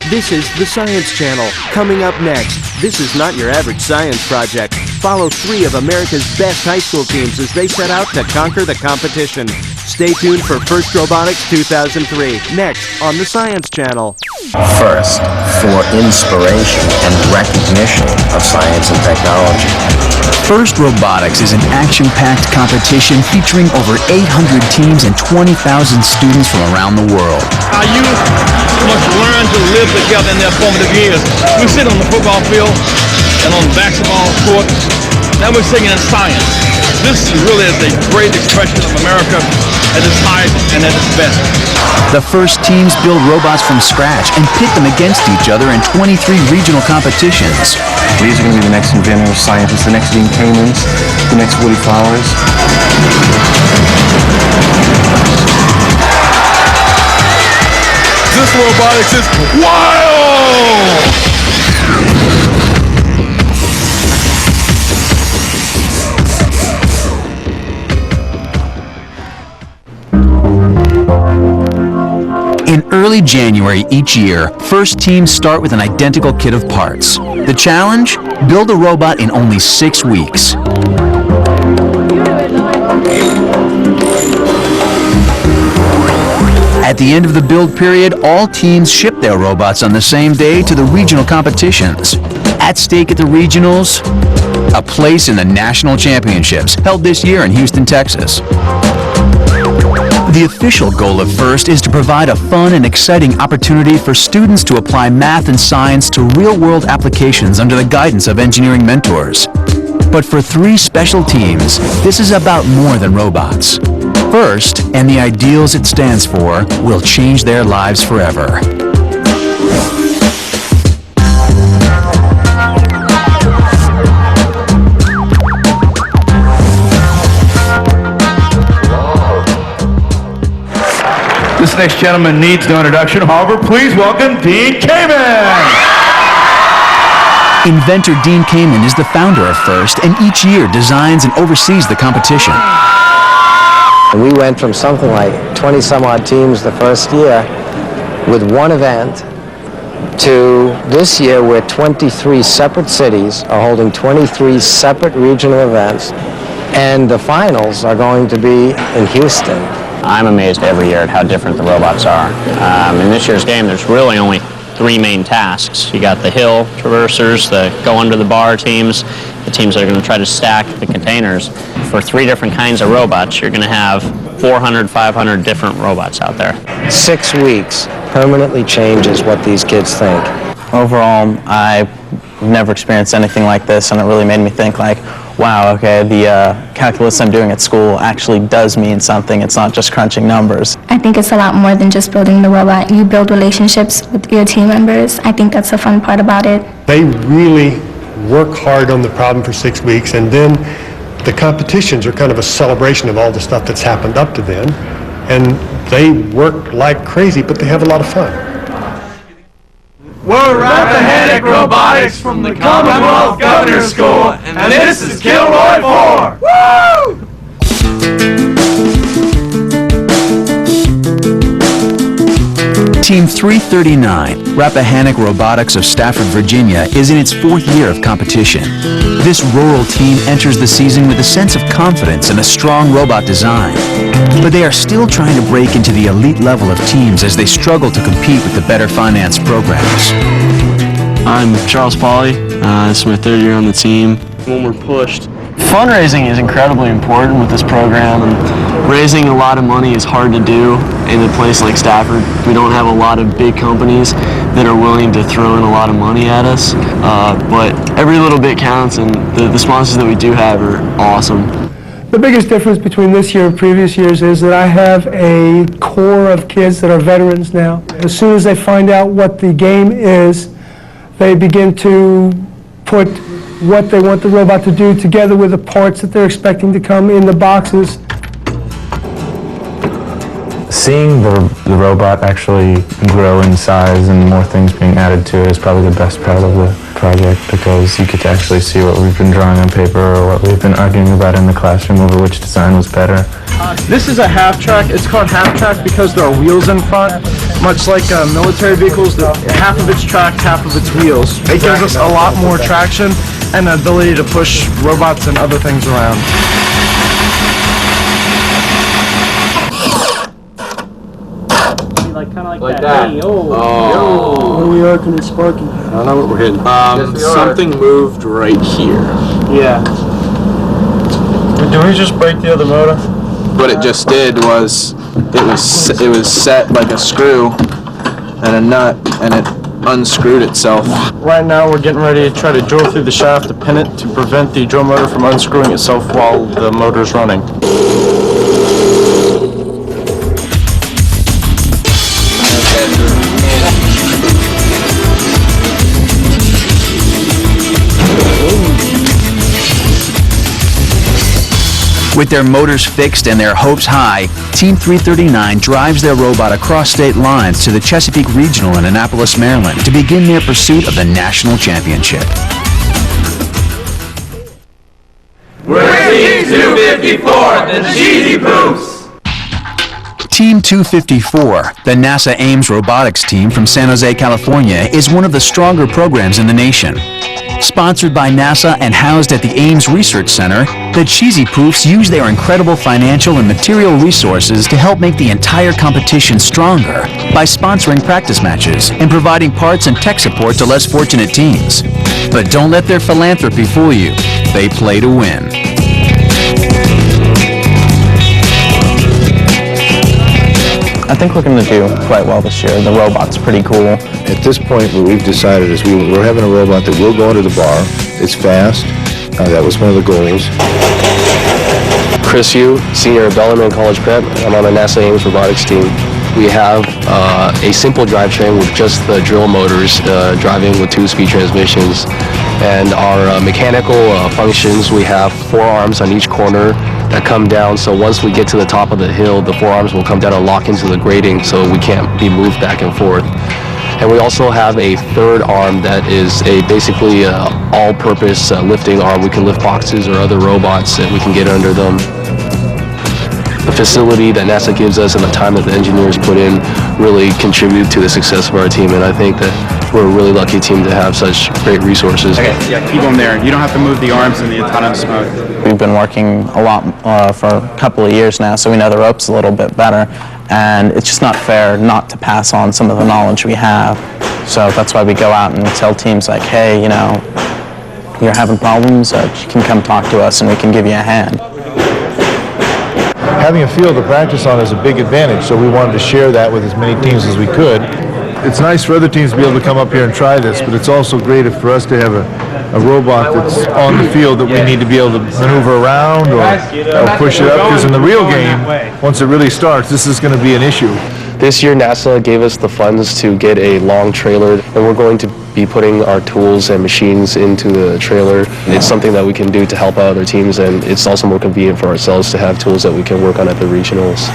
This is the Science Channel. Coming up next, this is not your average science project. Follow 3 of America's best high school teams as they set out to conquer the competition. Stay tuned for First Robotics 2003, next on the Science Channel. First, for inspiration and recognition of science and technology. First Robotics is an action-packed competition featuring over 800 teams and 20,000 students from around the world. Our youth must learn to live together in their formative years. We sit on the football field and on the basketball court. Now we're singing in science. This really is a great expression of America at its highest and at its best. The first teams build robots from scratch and pit them against each other in 23 regional competitions. These are going to be the next inventors, scientists, the next Dean Kamens, the next Woody Flowers. This robotics is wild! In early January each year, first teams start with an identical kit of parts. The challenge? Build a robot in only 6 weeks. At the end of the build period, all teams ship their robots on the same day to the regional competitions. At stake at the regionals, a place in the national championships held this year in Houston, Texas. The official goal of FIRST is to provide a fun and exciting opportunity for students to apply math and science to real-world applications under the guidance of engineering mentors. But for 3 special teams, this is about more than robots. FIRST, and the ideals it stands for, will change their lives forever. This next gentleman needs no introduction. However, please welcome Dean Kamen. Inventor Dean Kamen is the founder of FIRST and each year designs and oversees the competition. We went from something like 20 some odd teams the first year with one event to this year where 23 separate cities are holding 23 separate regional events, and the finals are going to be in Houston. I'm amazed every year at how different the robots are. In this year's game, there's really only 3 main tasks. You got the hill traversers, the go under the bar teams, the teams that are going to try to stack the containers. For 3 different kinds of robots, you're going to have 400, 500 different robots out there. 6 weeks permanently changes what these kids think. Overall, I've never experienced anything like this, and it really made me think like, wow, okay, the calculus I'm doing at school actually does mean something. It's not just crunching numbers. I think it's a lot more than just building the robot. You build relationships with your team members. I think that's the fun part about it. They really work hard on the problem for 6 weeks, and then the competitions are kind of a celebration of all the stuff that's happened up to then, and they work like crazy, but they have a lot of fun. We're Rappahannock Robotics from the Commonwealth Governor's School, and this is Kilroy 4. Woo! Team 339, Rappahannock Robotics of Stafford, Virginia, is in its 4th year of competition. This rural team enters the season with a sense of confidence and a strong robot design. But they are still trying to break into the elite level of teams as they struggle to compete with the better financed programs. I'm Charles Pauly. This is my 3rd year on the team. When we're pushed, fundraising is incredibly important with this program, and raising a lot of money is hard to do in a place like Stafford. We don't have a lot of big companies that are willing to throw in a lot of money at us, but every little bit counts, and the sponsors that we do have are awesome. The biggest difference between this year and previous years is that I have a core of kids that are veterans now. As soon as they find out what the game is, they begin to put what they want the robot to do together with the parts that they're expecting to come in the boxes. Seeing the robot actually grow in size and more things being added to it is probably the best part of the project, because you get to actually see what we've been drawing on paper or what we've been arguing about in the classroom over which design was better. This is a half track. It's called half track because there are wheels in front. much like military vehicles, that half of it's tracked, half of it's wheels. It gives us a lot more traction and the ability to push robots and other things around. Like that. Hey, What are we arcing and sparking? I don't know what we're hitting. Something moved right here. Yeah. Did we just break the other motor? What it just did was it was set like a screw and a nut, and it unscrewed itself. Right now we're getting ready to try to drill through the shaft to pin it to prevent the drill motor from unscrewing itself while the motor's running. With their motors fixed and their hopes high, Team 339 drives their robot across state lines to the Chesapeake Regional in Annapolis, Maryland, to begin their pursuit of the national championship. We're Team 254, the Cheesy Poops! Team 254, the NASA Ames robotics team from San Jose, California, is one of the stronger programs in the nation. Sponsored by NASA and housed at the Ames Research Center, the Cheesy Poofs use their incredible financial and material resources to help make the entire competition stronger by sponsoring practice matches and providing parts and tech support to less fortunate teams. But don't let their philanthropy fool you. They play to win. I think we're going to do quite well this year. The robot's pretty cool. At this point, what we've decided is we're having a robot that will go into the bar. It's fast. That was one of the goals. Chris Yu, senior at Bellarmine College Prep. I'm on the NASA Ames robotics team. We have a simple drivetrain with just the drill motors driving with 2-speed transmissions. And our mechanical functions, we have 4 arms on each corner that come down, so once we get to the top of the hill, the 4 arms will come down and lock into the grating so we can't be moved back and forth. And we also have a 3rd arm that is basically all-purpose lifting arm. We can lift boxes or other robots and we can get under them. The facility that NASA gives us and the time that the engineers put in really contribute to the success of our team, and I think that we're a really lucky team to have such great resources. Okay, yeah, keep them there. You don't have to move the arms in the autonomous mode. We've been working a lot for a couple of years now, so we know the ropes a little bit better, and it's just not fair not to pass on some of the knowledge we have. So that's why we go out and tell teams like, hey, you know, you're having problems, you can come talk to us and we can give you a hand. Having a field to practice on is a big advantage, so we wanted to share that with as many teams as we could. It's nice for other teams to be able to come up here and try this, but it's also great for us to have a robot that's on the field that we need to be able to maneuver around or push it up, because in the real game, once it really starts, this is going to be an issue. This year NASA gave us the funds to get a long trailer, and we're going to be putting our tools and machines into the trailer. It's something that we can do to help out other teams, and it's also more convenient for ourselves to have tools that we can work on at the regionals.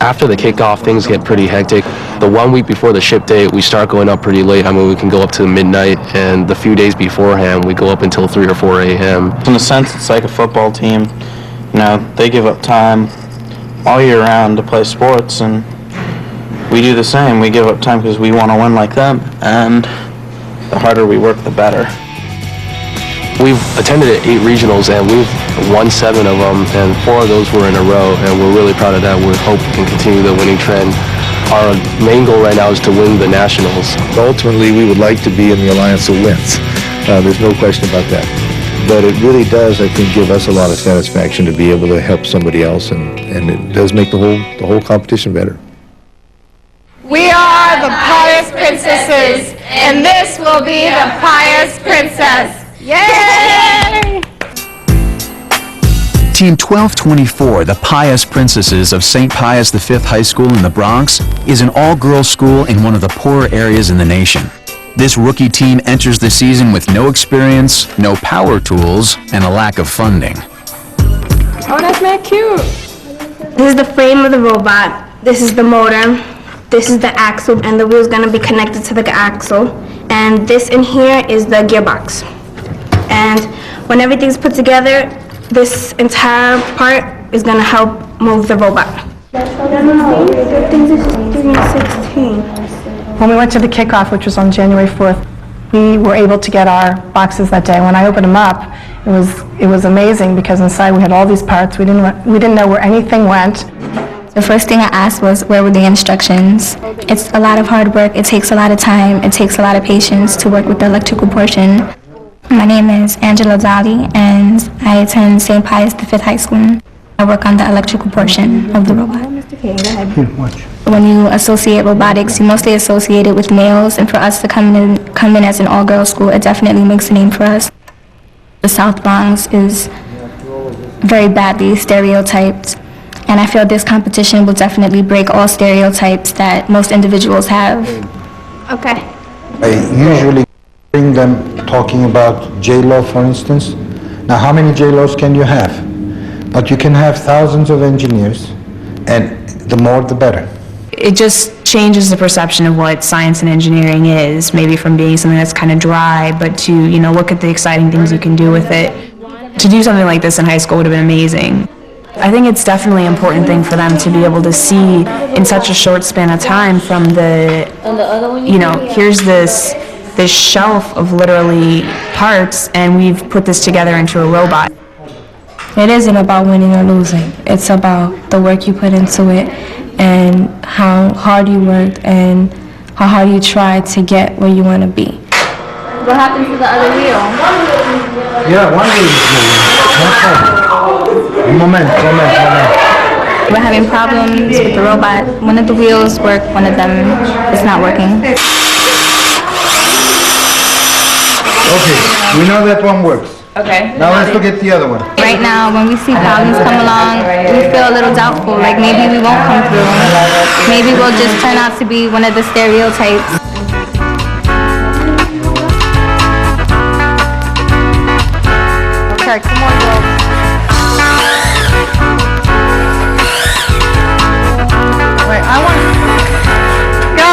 After the kickoff, things get pretty hectic. The 1 week before the ship date, we start going up pretty late. I mean, we can go up to midnight, and the few days beforehand, we go up until 3 or 4 a.m. In a sense, it's like a football team. You know, they give up time all year round to play sports, and we do the same. We give up time because we want to win like them, and the harder we work, the better. We've attended 8 regionals, and we've won 7 of them, and 4 of those were in a row, and we're really proud of that. We hope we can continue the winning trend. Our main goal right now is to win the nationals. Ultimately, we would like to be in the alliance that wins. There's no question about that. But it really does, I think, give us a lot of satisfaction to be able to help somebody else, and it does make the whole competition better. We are the Pious Princesses, and this will be the Pious Princess. Yay! Team 1224, the Pious Princesses of St. Pius V High School in the Bronx, is an all-girls school in one of the poorer areas in the nation. This rookie team enters the season with no experience, no power tools, and a lack of funding. Oh, that's not cute. This is the frame of the robot. This is the motor. This is the axle, and the wheel's gonna be connected to the axle. And this in here is the gearbox. And when everything's put together, this entire part is gonna help move the robot. When we went to the kickoff, which was on January 4th, we were able to get our boxes that day. When I opened them up, it was amazing because inside we had all these parts. We didn't know where anything went. The first thing I asked was, where were the instructions? It's a lot of hard work. It takes a lot of time. It takes a lot of patience to work with the electrical portion. My name is Angela Zali, and I attend St. Pius V High School. I work on the electrical portion of the robot. When you associate robotics, you mostly associate it with males, and for us to come in as an all-girls school, it definitely makes a name for us. The South Bronx is very badly stereotyped, and I feel this competition will definitely break all stereotypes that most individuals have. Okay. I usually bring them talking about J-Lo, for instance. Now, how many J-Los can you have? But you can have thousands of engineers, and the more the better. It just changes the perception of what science and engineering is, maybe from being something that's kind of dry, but to, look at the exciting things you can do with it. To do something like this in high school would have been amazing. I think it's definitely an important thing for them to be able to see in such a short span of time from the, here's this shelf of literally parts, and we've put this together into a robot. It isn't about winning or losing. It's about the work you put into it and how hard you worked and how hard you tried to get where you want to be. What happened to the other wheel? Yeah, one wheel is no problem. Moment. We're having problems with the robot. One of the wheels work, one of them is not working. Okay, we know that one works. Okay. Now let's look at the other one. Right now, when we see problems come along, we feel a little doubtful, like maybe we won't come through. Maybe we'll just turn out to be one of the stereotypes. Okay, come on, girl. Wait, I want... Go!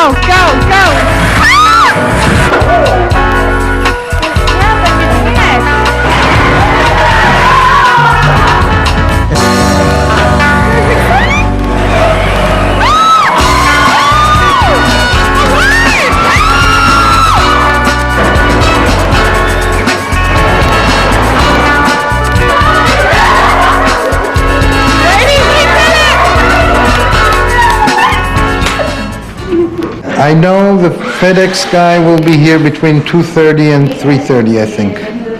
I know the FedEx guy will be here between 2:30 and 3:30, I think.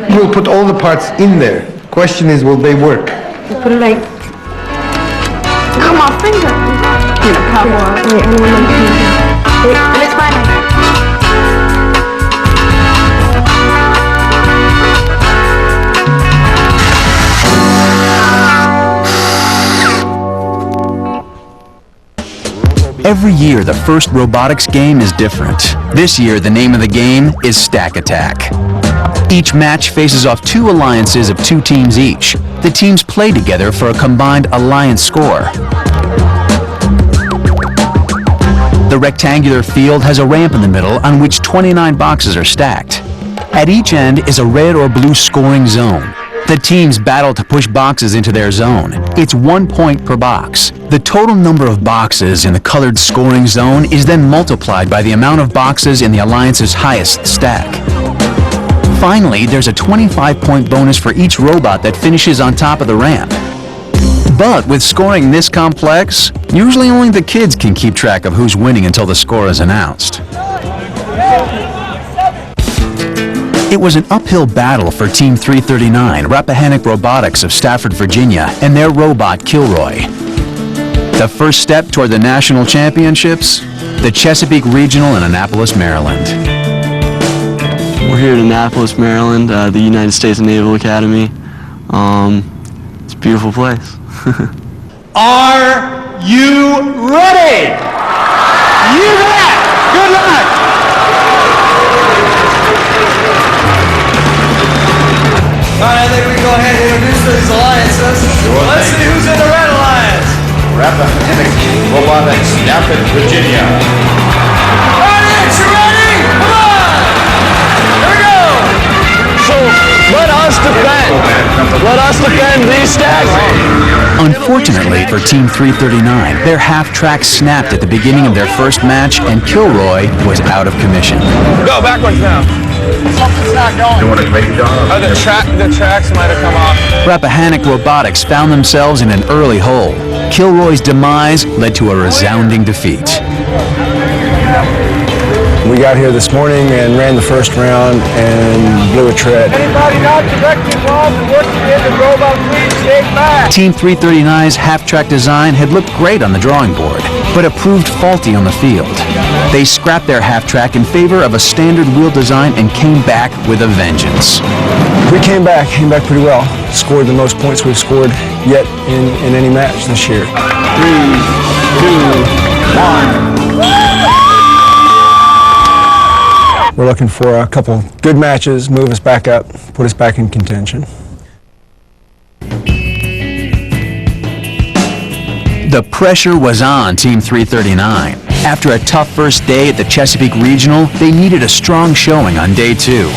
We'll put all the parts in there. Question is, will they work? You put it like... Come on, finger! Come on. Wait, it's fine. Every year, the first robotics game is different. This year, the name of the game is Stack Attack. Each match faces off two alliances of two teams each. The teams play together for a combined alliance score. The rectangular field has a ramp in the middle on which 29 boxes are stacked. At each end is a red or blue scoring zone. The teams battle to push boxes into their zone. It's 1 point per box. The total number of boxes in the colored scoring zone is then multiplied by the amount of boxes in the alliance's highest stack. Finally, there's a 25-point bonus for each robot that finishes on top of the ramp. But with scoring this complex, usually only the kids can keep track of who's winning until the score is announced. It was an uphill battle for Team 339, Rappahannock Robotics of Stafford, Virginia, and their robot, Kilroy. The first step toward the national championships, the Chesapeake Regional in Annapolis, Maryland. We're here in Annapolis, Maryland, the United States Naval Academy. It's a beautiful place. Are you ready? You bet! Good luck! All right, I think we can go ahead and introduce these alliances. Let's see who's in the red alliance. Rappahannock Robotics, Stafford, Virginia. Audience, you ready? Come on! Here we go! So let us defend. Let us defend these stacks. Unfortunately for Team 339, their half-track snapped at the beginning of their first match, and Kilroy was out of commission. Go backwards now. Something's not going. The tracks might have come off. Rappahannock Robotics found themselves in an early hole. Kilroy's demise led to a resounding defeat. We got here this morning and ran the first round and blew a tread. Anybody not directly involved in working in the robot, please stay back. Team 339's half-track design had looked great on the drawing board, but it proved faulty on the field. They scrapped their half-track in favor of a standard wheel design and came back with a vengeance. We came back pretty well. Scored the most points we've scored yet in any match this year. 3, 2, 1. We're looking for a couple good matches, move us back up, put us back in contention. The pressure was on Team 339. After a tough first day at the Chesapeake Regional, they needed a strong showing on day 2.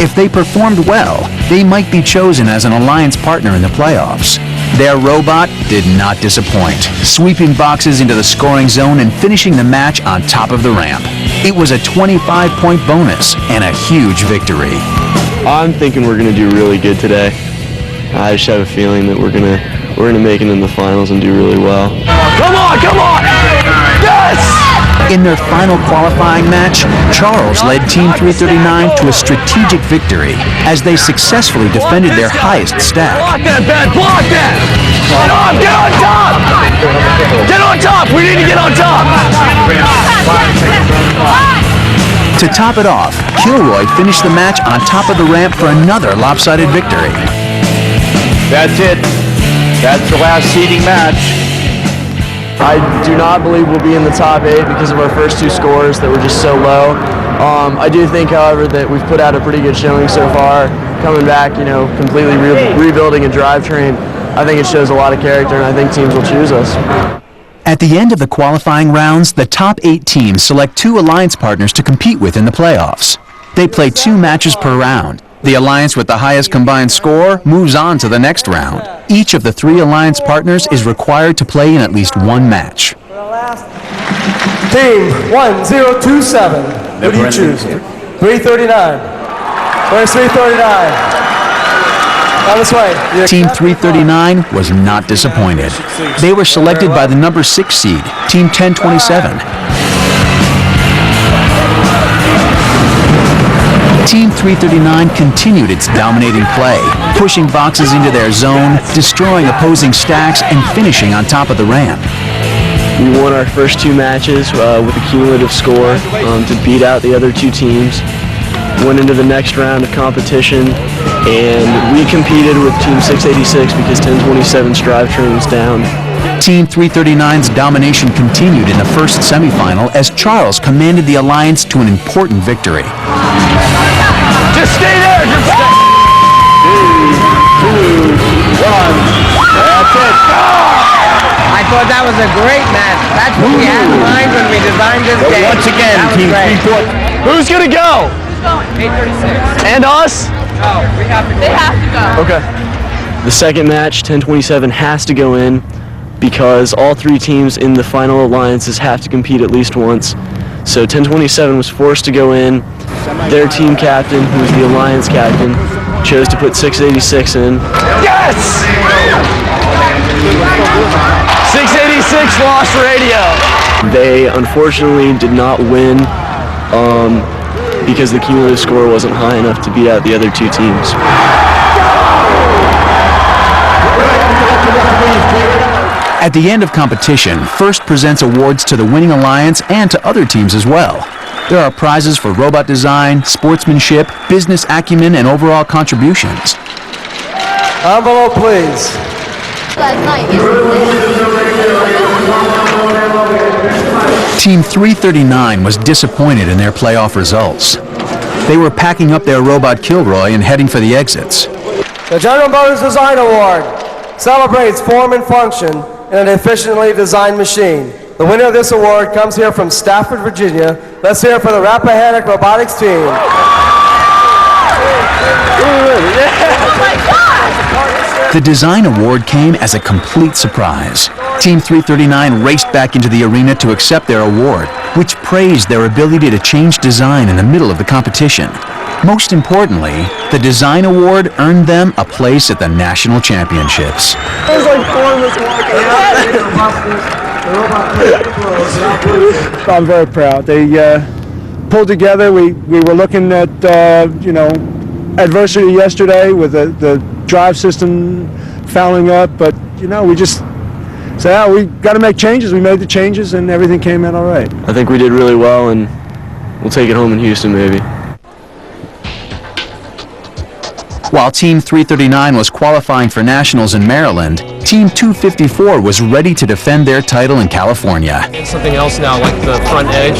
If they performed well, they might be chosen as an alliance partner in the playoffs. Their robot did not disappoint, sweeping boxes into the scoring zone and finishing the match on top of the ramp. It was a 25-point bonus and a huge victory. I'm thinking we're going to do really good today. I just have a feeling that we're gonna make it in the finals and do really well. Come on, come on! Yes! In their final qualifying match, Charles led Team 339 to a strategic victory as they successfully defended their highest stack. Block that, Ben! Block that! Get on! Get on top! Get on top! We need to get on top! To top it off, Kilroy finished the match on top of the ramp for another lopsided victory. That's it. That's the last seeding match. I do not believe we'll be in the top 8 because of our first 2 scores that were just so low. I do think, however, that we've put out a pretty good showing so far. Coming back, completely rebuilding a drivetrain. I think it shows a lot of character, and I think teams will choose us. At the end of the qualifying rounds, the top 8 teams select 2 alliance partners to compete with in the playoffs. They play 2 matches per round. The alliance with the highest combined score moves on to the next round. Each of the 3 alliance partners is required to play in at least 1 match. Team 1027. Who do you choose? 339. Where's 339? On this way. Team 339 was not disappointed. They were selected by the number 6 seed, Team 1027. Team 339 continued its dominating play, pushing boxes into their zone, destroying opposing stacks, and finishing on top of the ramp. We won our first 2 matches with a cumulative score to beat out the other 2 teams. Went into the next round of competition, and we competed with Team 686 because 1027's drivetrain was down. Team 339's domination continued in the first semifinal as Charles commanded the alliance to an important victory. Just stay there! Just stay! 3, 2, 1. That's it. I thought that was a great match. That's what we had in mind when we designed this game. Once again, Team 3-4. Who's gonna go? 836. And us? Oh, we have to go. They have to go. Okay. The second match, 1027, has to go in because all 3 teams in the final alliances have to compete at least once. So 1027 was forced to go in. Their team captain, who was the alliance captain, chose to put 686 in. Yes! 686 lost radio. They unfortunately did not win because the cumulative score wasn't high enough to beat out the other 2 teams. At the end of competition, First presents awards to the winning alliance and to other teams as well. There are prizes for robot design, sportsmanship, business acumen, and overall contributions. Envelope, please. Team 339 was disappointed in their playoff results. They were packing up their robot Kilroy and heading for the exits. The General Motors Design Award celebrates form and function in an efficiently designed machine. The winner of this award comes here from Stafford, Virginia. Let's hear it for the Rappahannock Robotics team. The design award came as a complete surprise. Team 339 raced back into the arena to accept their award, which praised their ability to change design in the middle of the competition. Most importantly, the design award earned them a place at the national championships. It was like formless walking. I'm very proud. They pulled together. We were looking at adversity yesterday with the drive system fouling up, but we just said, we got to make changes. We made the changes, and everything came out all right. I think we did really well, and we'll take it home in Houston maybe. While Team 339 was qualifying for nationals in Maryland, Team 254 was ready to defend their title in California. Something else now, like the front edge.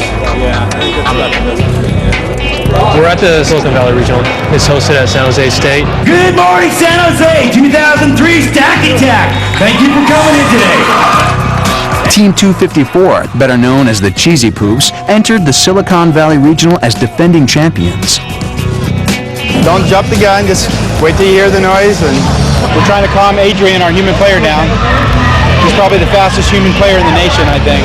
We're at the Silicon Valley Regional. It's hosted at San Jose State. Good morning, San Jose! 2003 Stack Attack! Thank you for coming in today. Team 254, better known as the Cheesy Poops, entered the Silicon Valley Regional as defending champions. Don't jump the gun, just wait till you hear the noise, and we're trying to calm Adrian, our human player, down. He's probably the fastest human player in the nation, I think.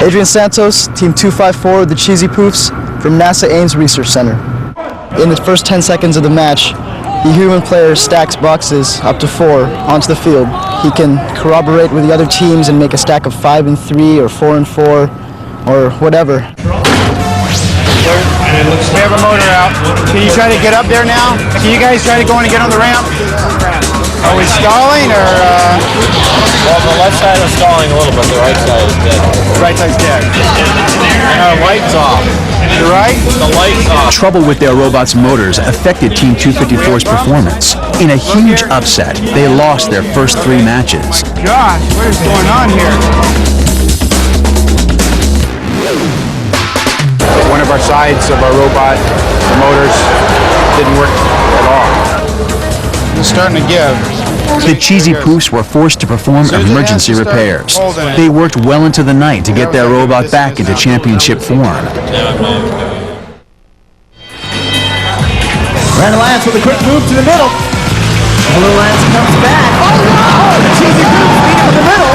Adrian Santos, Team 254, the Cheesy Poofs, from NASA Ames Research Center. In the first 10 seconds of the match, the human player stacks boxes up to 4 onto the field. He can corroborate with the other teams and make a stack of 5 and 3 or 4 and 4 or whatever. We have a motor out. Can you try to get up there now? Can you guys try to go in and get on the ramp? Are we stalling or? Well, the left side is stalling a little bit. The right side is dead. The right side's dead. And our light's off. You're right? The light's off. Trouble with their robots' motors affected Team 254's performance. In a huge upset, they lost their first 3 matches. Gosh, what is going on here? One of our sides of our robot, the motors, didn't work at all. It's starting to give. The Cheesy Poofs were forced to perform emergency repairs. They worked well into the night to get their robot back into championship form. Brandon Lance with a quick move to the middle. Hello, Lance comes back. Oh no! The Cheesy Poofs beat him in the middle.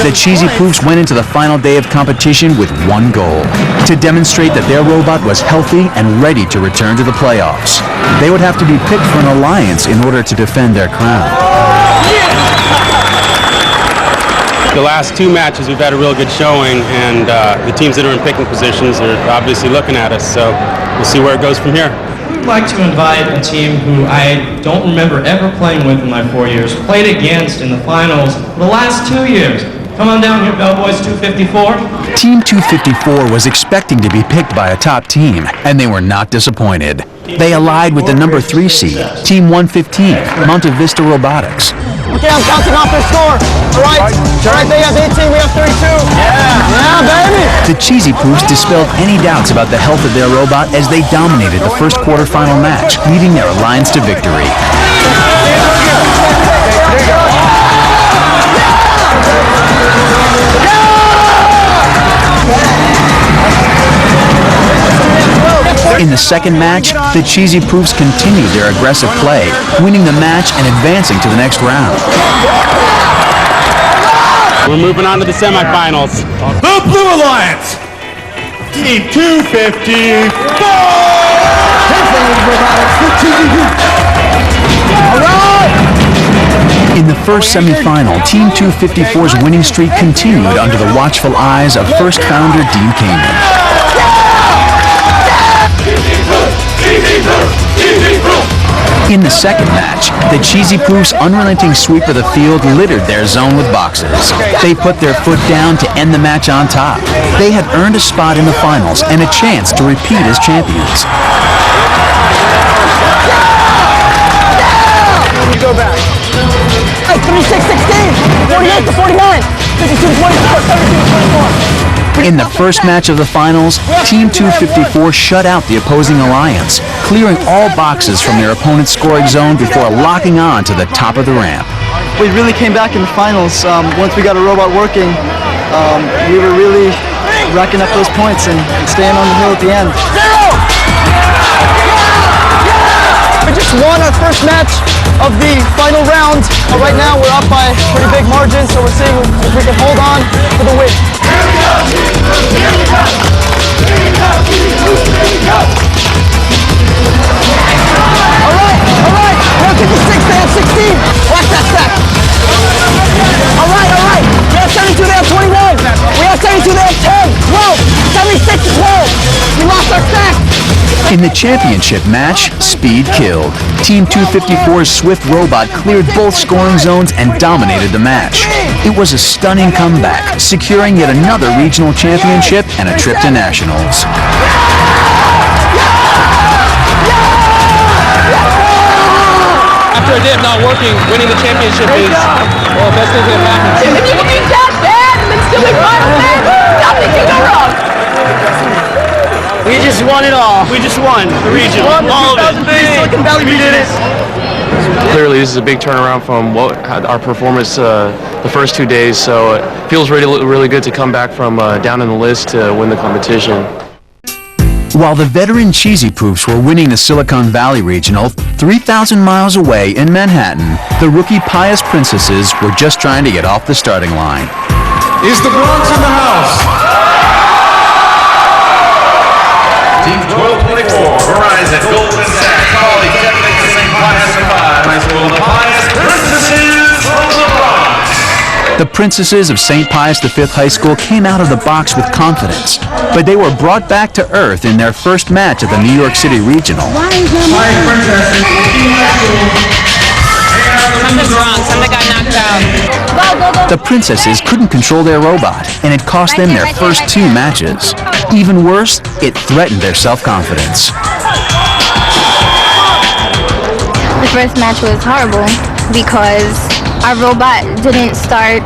The Cheesy Poofs went into the final day of competition with one goal: to demonstrate that their robot was healthy and ready to return to the playoffs. They would have to be picked for an alliance in order to defend their crown. The last 2 matches, we've had a real good showing, and the teams that are in picking positions are obviously looking at us, so we'll see where it goes from here. I'd like to invite a team who I don't remember ever playing with in my 4 years, played against in the finals the last 2 years. Come on down here, Bellboys 254. Team 254 was expecting to be picked by a top team, and they were not disappointed. They allied with the number 3 seed, Team 115, Monte Vista Robotics. Okay, I'm counting off their score. All right, they have 18, we have 32. Yeah, baby. The Cheesy Poofs dispelled any doubts about the health of their robot as they dominated the first quarterfinal match, leading their alliance to victory. In the second match, the Cheesy Poofs continued their aggressive play, winning the match and advancing to the next round. We're moving on to the semifinals. The Blue Alliance, Team 254. All right. In the first semifinal, Team 254's winning streak continued under the watchful eyes of first founder Dean Kamen. In the second match, the Cheesy Poofs' unrelenting sweep of the field littered their zone with boxes. They put their foot down to end the match on top. They had earned a spot in the finals and a chance to repeat as champions. You go back. 36-16, 48-49, 52-24, 17-24. In the first match of the finals, Team 254 shut out the opposing alliance, clearing all boxes from their opponent's scoring zone before locking on to the top of the ramp. We really came back in the finals. Once we got a robot working, we were really racking up those points and staying on the hill at the end. We just won our first match of the final round. Right now we're up by a pretty big margin, so we're seeing if we can hold on for the win. All right. We're at 56, they have 16. Watch that stack. All right. We have 72, they have 21. We have 72, they have 10, 12, 76, 12. We lost our stack. In the championship match, speed killed. Team 254's Swift robot cleared both scoring zones and dominated the match. It was a stunning comeback, securing yet another regional championship and a trip to nationals. After a day of not working, winning the championship is, well, the best thing that happened. If you can be that bad and then still be positive, nothing can go wrong. We just won it all. We just won the region. All of it. Silicon Valley, we did it. Clearly, this is a big turnaround from what our performance the first 2 days. So it feels really good to come back from down in the list to win the competition. While the veteran Cheesy Poofs were winning the Silicon Valley Regional, 3,000 miles away in Manhattan, the rookie Pious Princesses were just trying to get off the starting line. Is the Bronx in the house? Team 1224, Verizon, Goldman Sachs, Polytechnic, St. Pius High School, the Pious Princesses from the Bronx. The Princesses of St. Pius V High School came out of the box with confidence, but they were brought back to earth in their first match at the New York City Regional. Pious Princesses, Something's wrong. Something got knocked out. The Princesses couldn't control their robot, and it cost them their first 2 matches. Even worse, it threatened their self-confidence. The first match was horrible because our robot didn't start.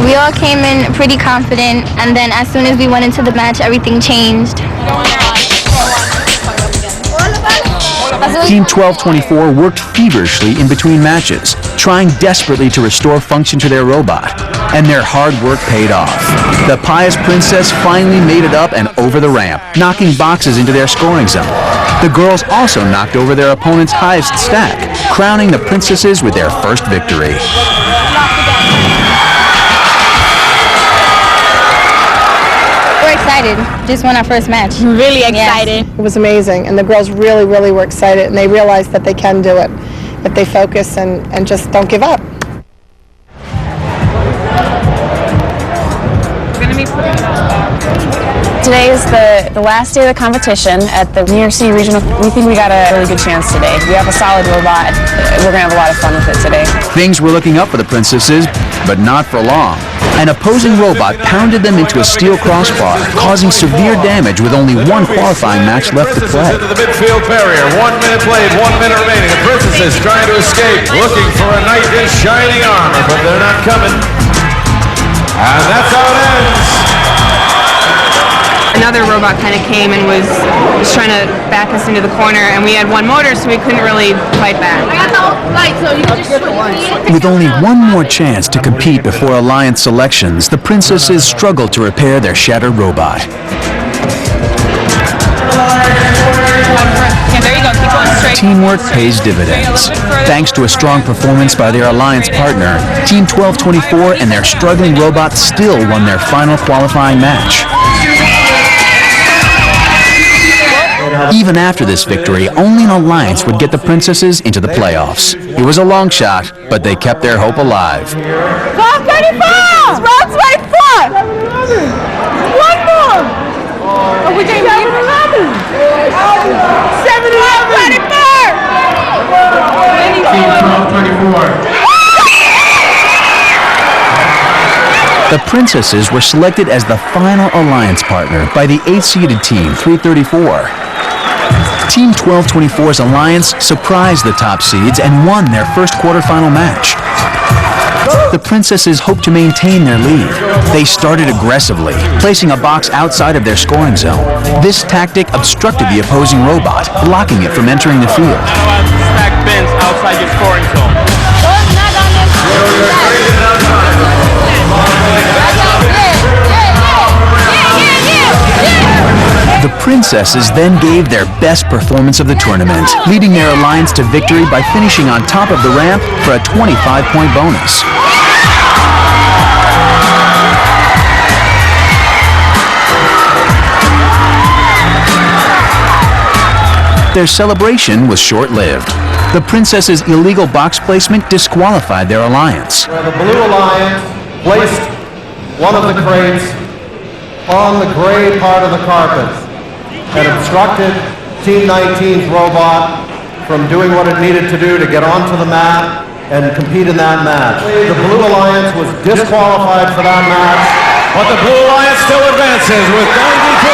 We all came in pretty confident, and then as soon as we went into the match, everything changed. Team 1224 worked feverishly in between matches, trying desperately to restore function to their robot, and their hard work paid off. The Pious Princess finally made it up and over the ramp, knocking boxes into their scoring zone. The girls also knocked over their opponent's highest stack, crowning the Princesses with their first victory. We're excited. Just won our first match. Really excited. It was amazing, and the girls really were excited, and they realized that they can do it if they focus and just don't give up. Today is the last day of the competition at the New York City Regional. We think we got a really good chance today. We have a solid robot. We're going to have a lot of fun with it today. Things were looking up for the Princesses, but not for long. An opposing robot pounded them into a steel crossbar, causing severe damage with only one qualifying match left to play. Into the midfield barrier. 1 minute played, 1 minute remaining. The Princesses trying to escape, looking for a knight in shining armor, but they're not coming. And that's how it ends. Another robot kind of came and was trying to back us into the corner, and we had one motor, so we couldn't really fight back. I got the light, so you can just shoot one. With only one more chance to compete before Alliance selections, the Princesses struggled to repair their shattered robot. There you go, keep going straight. Teamwork pays dividends. Thanks to a strong performance by their Alliance partner, Team 1224 and their struggling robot still won their final qualifying match. Even after this victory, only an Alliance would get the Princesses into the playoffs. It was a long shot, but they kept their hope alive. Round 24! Round 24! One more! Oh, we didn't have 11! 7-11! The Princesses were selected as the final Alliance partner by the 8th-seeded Team 334. Team 1224's Alliance surprised the top seeds and won their first quarterfinal match. The Princesses hoped to maintain their lead. They started aggressively, placing a box outside of their scoring zone. This tactic obstructed the opposing robot, blocking it from entering the field. Stack bins outside your scoring zone. The Princesses then gave their best performance of the tournament, leading their alliance to victory by finishing on top of the ramp for a 25-point bonus. Their celebration was short-lived. The Princesses' illegal box placement disqualified their alliance. Where the Blue Alliance placed one of the crates on the gray part of the carpet and obstructed Team 19's robot from doing what it needed to do to get onto the mat and compete in that match. The Blue Alliance was disqualified for that match, but the Blue Alliance still advances with 92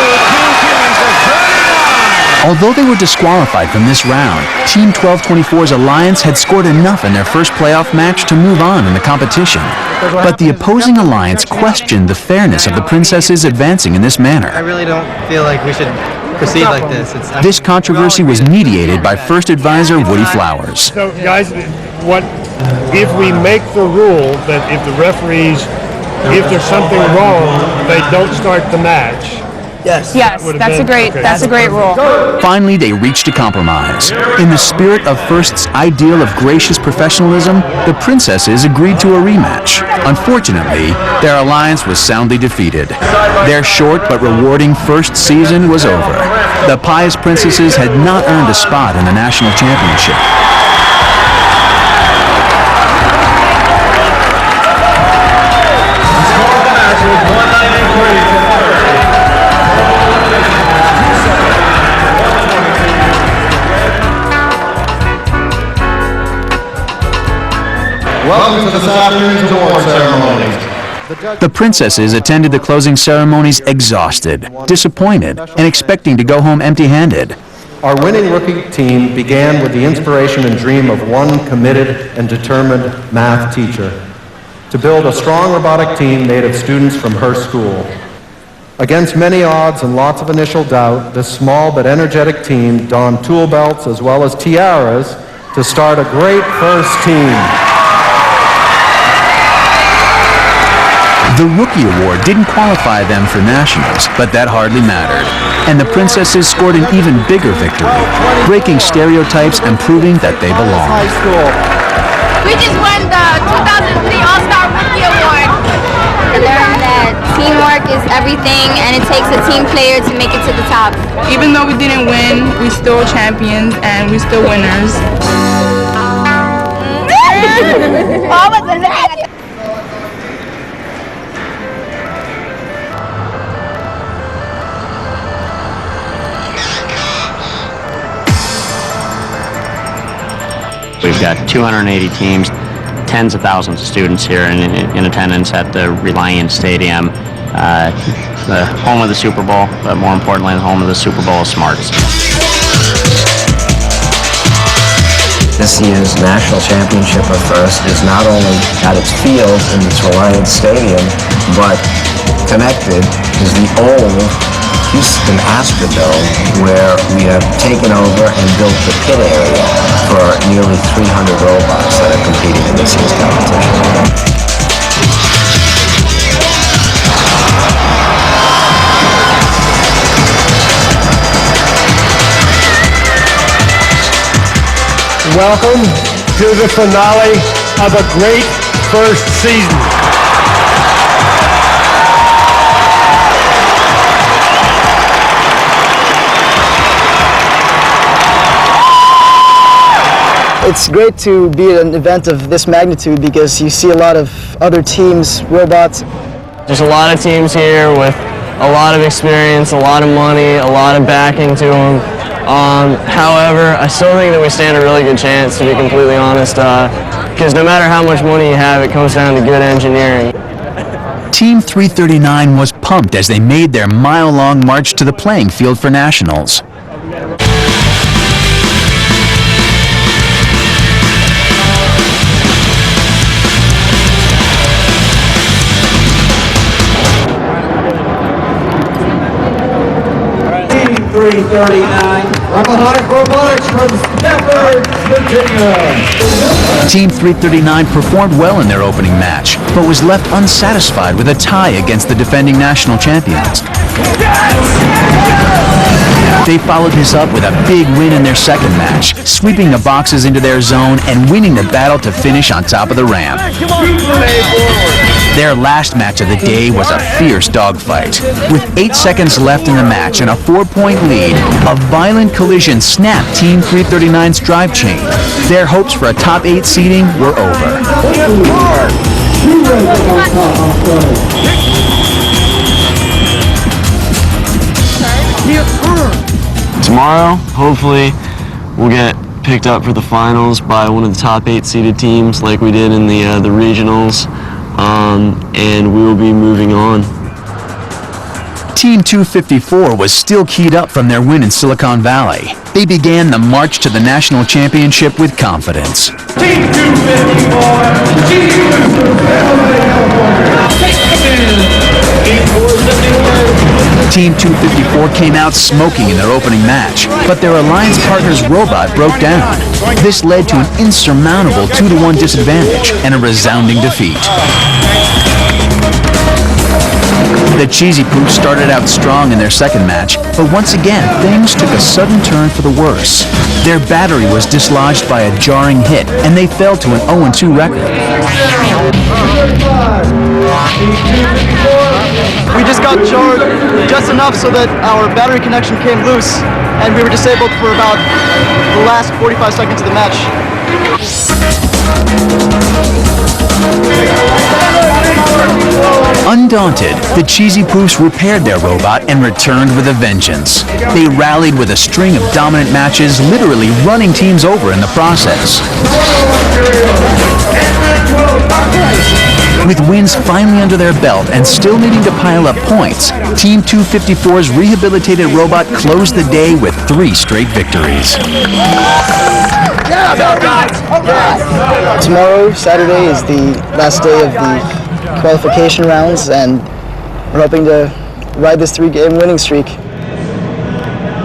teams of 39. Although they were disqualified from this round, Team 1224's alliance had scored enough in their first playoff match to move on in the competition. But the opposing alliance questioned the fairness of the Princesses advancing in this manner. I really don't feel like we should proceed like this. This controversy was mediated by First Advisor Woody Flowers. So, guys, what if we make the rule that if the referees, if there's something wrong, they don't start the match? Yes, that's a great rule. Finally, they reached a compromise. In the spirit of First's ideal of gracious professionalism, the Princesses agreed to a rematch. Unfortunately, their alliance was soundly defeated. Their short but rewarding first season was over. The Pious Princesses had not earned a spot in the national championship. Welcome to this afternoon's award ceremony. The Princesses attended the closing ceremonies exhausted, disappointed, and expecting to go home empty-handed. Our winning rookie team began with the inspiration and dream of one committed and determined math teacher to build a strong robotic team made of students from her school. Against many odds and lots of initial doubt, this small but energetic team donned tool belts as well as tiaras to start a great first team. The Rookie Award didn't qualify them for nationals, but that hardly mattered. And the Princesses scored an even bigger victory, breaking stereotypes and proving that they belong. We just won the 2003 All-Star Rookie Award. I learned that teamwork is everything, and it takes a team player to make it to the top. Even though we didn't win, we still champions and we still winners. We've got 280 teams, tens of thousands of students here in attendance at the Reliant Stadium, the home of the Super Bowl, but more importantly, the home of the Super Bowl Smarts. This year's national championship of First is not only at its field in its Reliant Stadium, but connected is the old Houston Astrodome, where we have taken over and built the pit area for nearly 300 robots that are competing in this year's competition. Welcome to the finale of a great first season. It's great to be at an event of this magnitude because you see a lot of other teams, robots. There's a lot of teams here with a lot of experience, a lot of money, a lot of backing to them. However, I still think that we stand a really good chance, to be completely honest, because no matter how much money you have, it comes down to good engineering. Team 339 was pumped as they made their mile-long march to the playing field for nationals. Team 339, Robotics from Stafford, Virginia. Team 339 performed well in their opening match, but was left unsatisfied with a tie against the defending national champions. They followed this up with a big win in their second match, sweeping the boxes into their zone and winning the battle to finish on top of the ramp. Their last match of the day was a fierce dogfight. With 8 seconds left in the match and a 4-point lead, a violent collision snapped Team 339's drive chain. Their hopes for a top 8 seeding were over. Tomorrow, hopefully, we'll get picked up for the finals by one of the top 8 seeded teams like we did in the regionals, and we will be moving on. Team 254 was still keyed up from their win in Silicon Valley. They began the march to the national championship with confidence. Team 254, Team 254 came out smoking in their opening match, but their alliance partner's robot broke down. This led to an insurmountable 2-1 disadvantage and a resounding defeat. The Cheesy Poops started out strong in their second match, but once again, things took a sudden turn for the worse. Their battery was dislodged by a jarring hit, and they fell to an 0-2 record. We just got jarred just enough so that our battery connection came loose, and we were disabled for about the last 45 seconds of the match. Undaunted, the Cheesy Poops repaired their robot and returned with a vengeance. They rallied with a string of dominant matches, literally running teams over in the process. With wins finally under their belt and still needing to pile up points, Team 254's rehabilitated robot closed the day with 3 straight victories. Tomorrow, Saturday, is the last day of the qualification rounds, and we're hoping to ride this 3-game winning streak.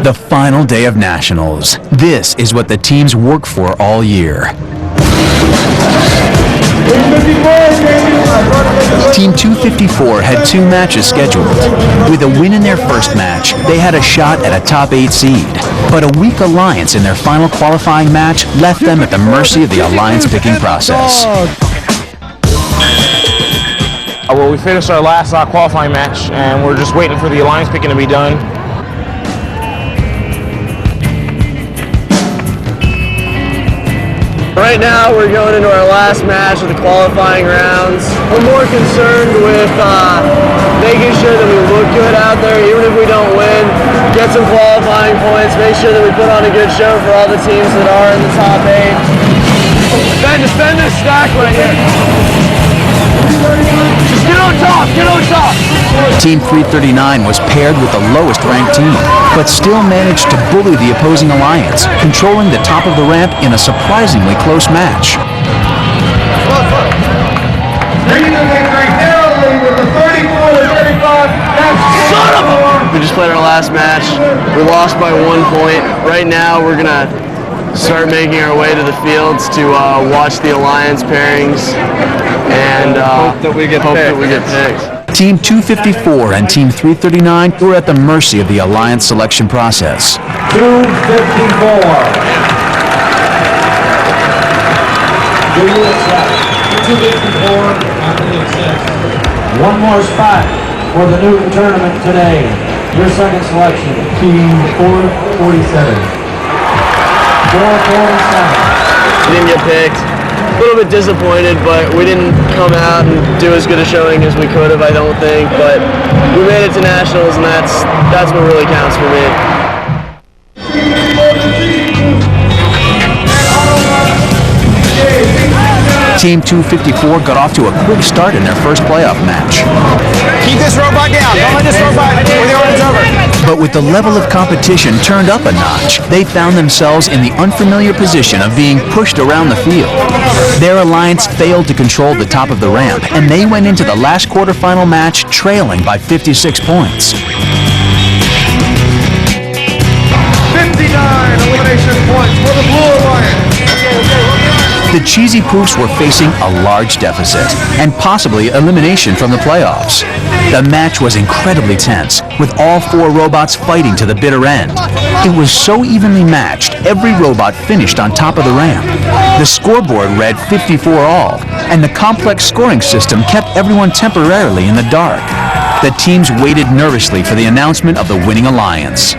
The final day of nationals. This is what the teams work for all year. Team 254 had 2 matches scheduled. With a win in their first match, they had a shot at a top 8 seed. But a weak alliance in their final qualifying match left them at the mercy of the alliance picking process. Well, we finished our last qualifying match, and we're just waiting for the alliance picking to be done. Right now, we're going into our last match of the qualifying rounds. We're more concerned with making sure that we look good out there, even if we don't win. Get some qualifying points, make sure that we put on a good show for all the teams that are in the top 8. Defend this stack right here. Just get on top, get on top! Team 339 was paired with the lowest ranked team, but still managed to bully the opposing alliance, controlling the top of the ramp in a surprisingly close match. We just played our last match. We lost by 1 point. Right now, we're gonna start making our way to the fields to watch the alliance pairings and hope that we get picked. Team 254 and Team 339 were at the mercy of the alliance selection process. 254, one more spot for the Newton tournament today. Your second selection, Team 447. 447. We didn't get picked. A little bit disappointed, but we didn't come out and do as good a showing as we could have, I don't think. But we made it to nationals, and that's what really counts for me. Team 254 got off to a quick start in their first playoff match. Keep this robot down. Don't let this robot when the order's over. But with the level of competition turned up a notch, they found themselves in the unfamiliar position of being pushed around the field. Their alliance failed to control the top of the ramp, and they went into the last quarterfinal match trailing by 56 points. 59 elimination points for the Blue Alliance. The Cheesy Poops were facing a large deficit and possibly elimination from the playoffs. The match was incredibly tense, with all 4 robots fighting to the bitter end. It was so evenly matched, every robot finished on top of the ramp. The scoreboard read 54 all, and the complex scoring system kept everyone temporarily in the dark. The teams waited nervously for the announcement of the winning alliance.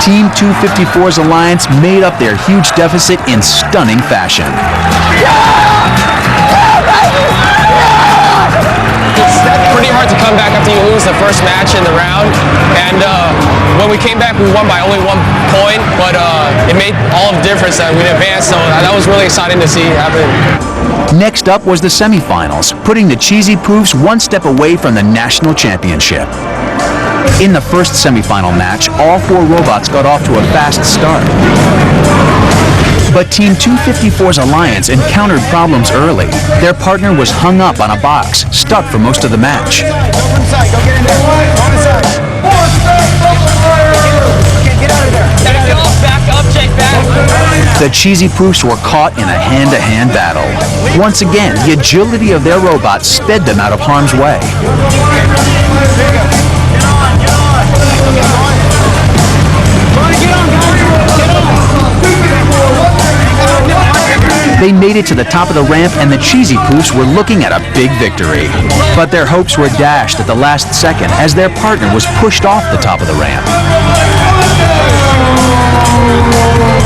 Team 254's alliance made up their huge deficit in stunning fashion. It's pretty hard to come back after you lose the first match in the round, and when we came back we won by only 1 point, but it made all of the difference that we advanced, so that was really exciting to see happen. Next up was the semifinals, putting the Cheesy Poofs one step away from the national championship. In the first semifinal match, all 4 robots got off to a fast start. But Team 254's alliance encountered problems early. Their partner was hung up on a box, stuck for most of the match. The Cheesy Poofs were caught in a hand-to-hand battle. Once again, the agility of their robots sped them out of harm's way. They made it to the top of the ramp, and the Cheesy Poofs were looking at a big victory. But their hopes were dashed at the last second as their partner was pushed off the top of the ramp.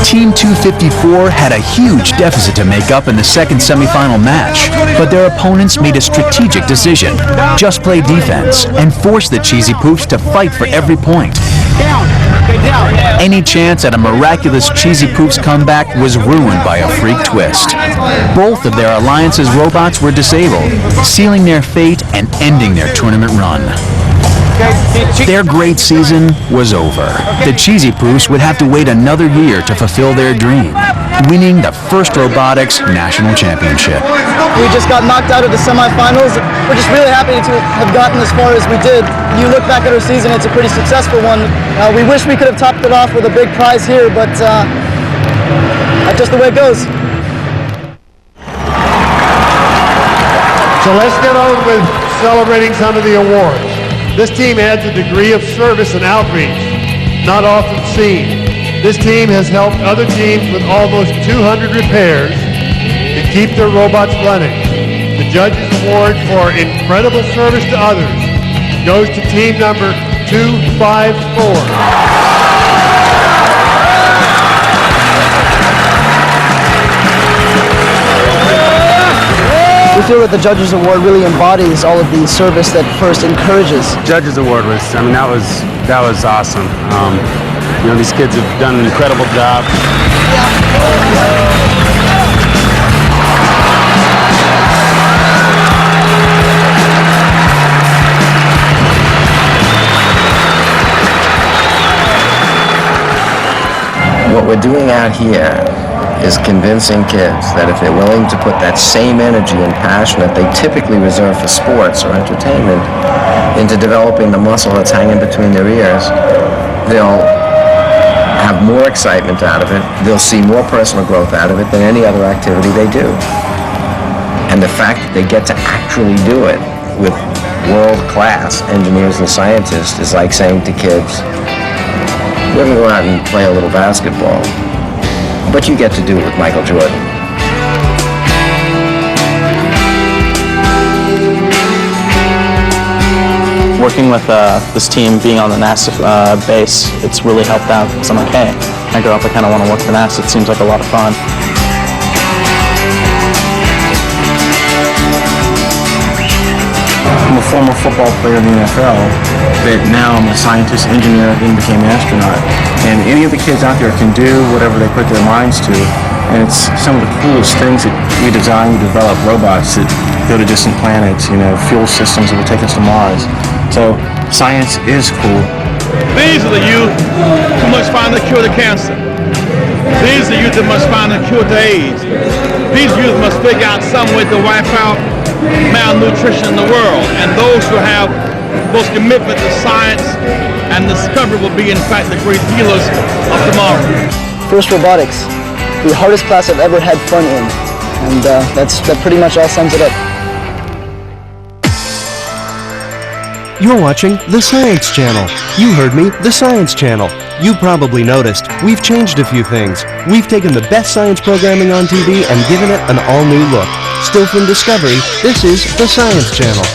Team 254 had a huge deficit to make up in the second semifinal match, but their opponents made a strategic decision. Just play defense and force the Cheesy Poofs to fight for every point. Any chance at a miraculous Cheesy Poofs comeback was ruined by a freak twist. Both of their alliance's robots were disabled, sealing their fate and ending their tournament run. Their great season was over. The Cheesy Poofs would have to wait another year to fulfill their dream, winning the first Robotics National Championship. We just got knocked out of the semifinals. We're just really happy to have gotten as far as we did. You look back at our season, it's a pretty successful one. We wish we could have topped it off with a big prize here, but that's just the way it goes. So let's get on with celebrating some of the awards. This team adds a degree of service and outreach not often seen. This team has helped other teams with almost 200 repairs to keep their robots running. The Judges Award for incredible service to others goes to team number 254. We feel that the Judges Award really embodies all of the service that FIRST encourages. Judges Award was, I mean, that was awesome. You know, these kids have done an incredible job. What we're doing out here is convincing kids that if they're willing to put that same energy and passion that they typically reserve for sports or entertainment into developing the muscle that's hanging between their ears, they'll have more excitement out of it, they'll see more personal growth out of it than any other activity they do. And the fact that they get to actually do it with world-class engineers and scientists is like saying to kids, we're going to go out and play a little basketball, but you get to do it with Michael Jordan. Working with this team, being on the NASA base, it's really helped out because I'm like, hey, I grow up, I kind of want to work for NASA. It seems like a lot of fun. I'm a former football player in the NFL, but now I'm a scientist, engineer, then became an astronaut. And any of the kids out there can do whatever they put their minds to. And it's some of the coolest things that we design, we develop robots that go to distant planets, you know, fuel systems that will take us to Mars. So science is cool. These are the youth who must find the cure to cancer. These are the youth that must find the cure to AIDS. These youth must figure out some way to wipe out malnutrition in the world. And those who have most commitment to science and discovery will be, in fact, the great healers of tomorrow. FIRST Robotics, the hardest class I've ever had fun in. And that pretty much all sums it up. You're watching the Science Channel. You heard me, the Science Channel. You probably noticed, we've changed a few things. We've taken the best science programming on TV and given it an all-new look. Still from Discovery, this is the Science Channel.